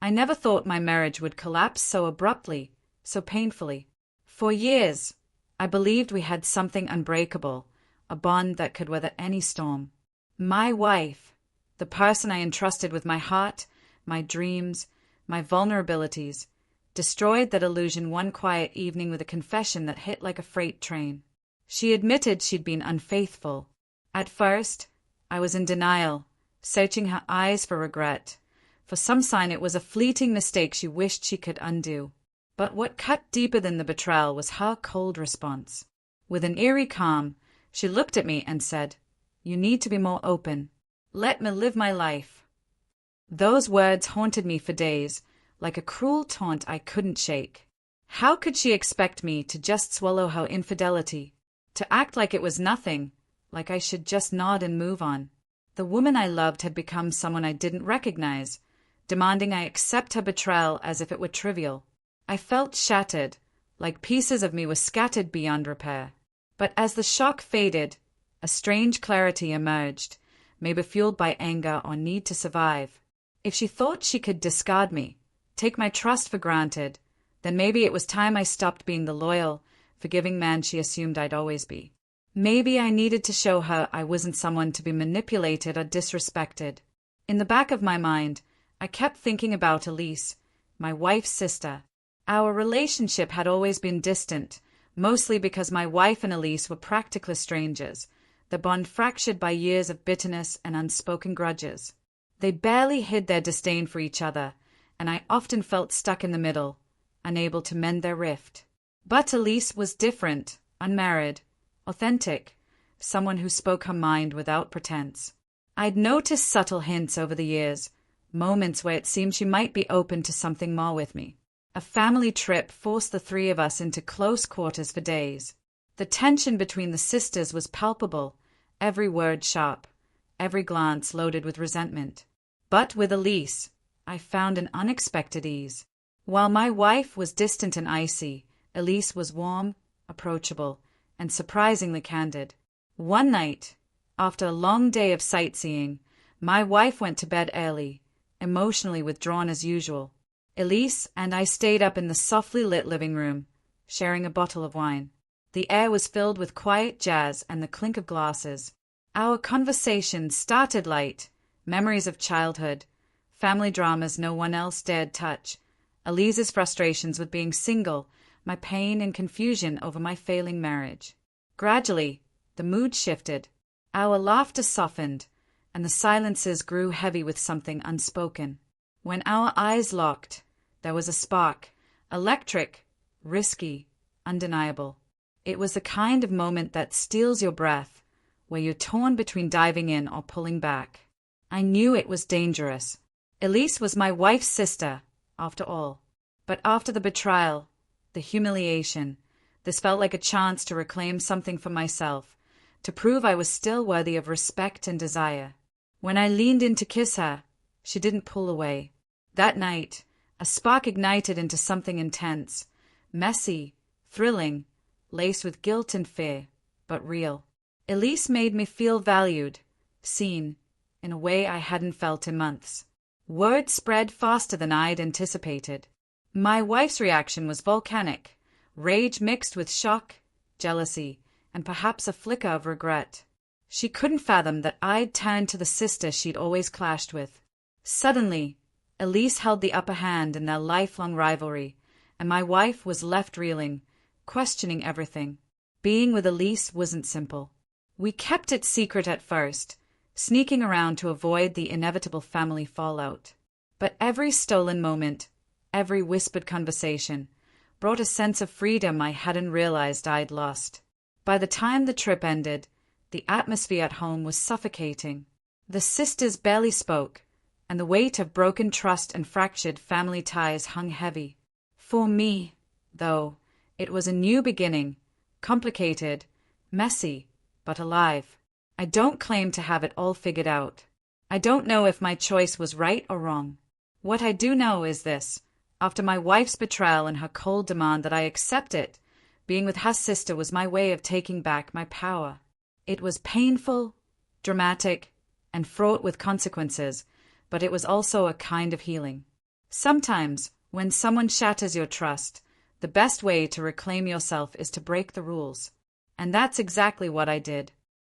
I never thought my marriage would collapse so abruptly, so painfully. For years, I believed we had something unbreakable, a bond that could weather any storm. My wife, the person I entrusted with my heart, my dreams, my vulnerabilities, destroyed that illusion one quiet evening with a confession that hit like a freight train. She admitted she'd been unfaithful. At first, I was in denial, searching her eyes for regret, for some sign it was a fleeting mistake she wished she could undo. But what cut deeper than the betrayal was her cold response. With an eerie calm, she looked at me and said, "You need to be more open. Let me live my life." Those words haunted me for days, like a cruel taunt I couldn't shake. How could she expect me to just swallow her infidelity, to act like it was nothing, like I should just nod and move on? The woman I loved had become someone I didn't recognize, demanding I accept her betrayal as if it were trivial. I felt shattered, like pieces of me were scattered beyond repair. But as the shock faded, a strange clarity emerged, maybe fueled by anger or need to survive. If she thought she could discard me, take my trust for granted, then maybe it was time I stopped being the loyal, forgiving man she assumed I'd always be. Maybe I needed to show her I wasn't someone to be manipulated or disrespected. In the back of my mind, I kept thinking about Elise, my wife's sister. Our relationship had always been distant, mostly because my wife and Elise were practically strangers, the bond fractured by years of bitterness and unspoken grudges. They barely hid their disdain for each other, and I often felt stuck in the middle, unable to mend their rift. But Elise was different, unmarried, authentic, someone who spoke her mind without pretense. I'd noticed subtle hints over the years, moments where it seemed she might be open to something more with me. A family trip forced the three of us into close quarters for days. The tension between the sisters was palpable, every word sharp, every glance loaded with resentment. But with Elise, I found an unexpected ease. While my wife was distant and icy, Elise was warm, approachable, and surprisingly candid. One night, after a long day of sightseeing, my wife went to bed early, emotionally withdrawn as usual. Elise and I stayed up in the softly lit living room, sharing a bottle of wine. The air was filled with quiet jazz and the clink of glasses. Our conversation started light, memories of childhood, family dramas no one else dared touch, Elise's frustrations with being single, my pain and confusion over my failing marriage. Gradually, the mood shifted. Our laughter softened, and the silences grew heavy with something unspoken. When our eyes locked, there was a spark, electric, risky, undeniable. It was the kind of moment that steals your breath, where you're torn between diving in or pulling back. I knew it was dangerous. Elise was my wife's sister, after all. But after the betrayal, the humiliation, this felt like a chance to reclaim something for myself, to prove I was still worthy of respect and desire. When I leaned in to kiss her, she didn't pull away. That night, a spark ignited into something intense, messy, thrilling, laced with guilt and fear, but real. Elise made me feel valued, seen, in a way I hadn't felt in months. Word spread faster than I'd anticipated. My wife's reaction was volcanic, rage mixed with shock, jealousy, and perhaps a flicker of regret. She couldn't fathom that I'd turned to the sister she'd always clashed with. Suddenly, Elise held the upper hand in their lifelong rivalry, and my wife was left reeling, questioning everything. Being with Elise wasn't simple. We kept it secret at first, sneaking around to avoid the inevitable family fallout. But every stolen moment, every whispered conversation, brought a sense of freedom I hadn't realized I'd lost. By the time the trip ended, the atmosphere at home was suffocating. The sisters barely spoke, and the weight of broken trust and fractured family ties hung heavy. For me, though, it was a new beginning, complicated, messy, but alive. I don't claim to have it all figured out. I don't know if my choice was right or wrong. What I do know is this: after my wife's betrayal and her cold demand that I accept it, being with her sister was my way of taking back my power. It was painful, dramatic, and fraught with consequences, but it was also a kind of healing. Sometimes, when someone shatters your trust, the best way to reclaim yourself is to break the rules. And that's exactly what I did.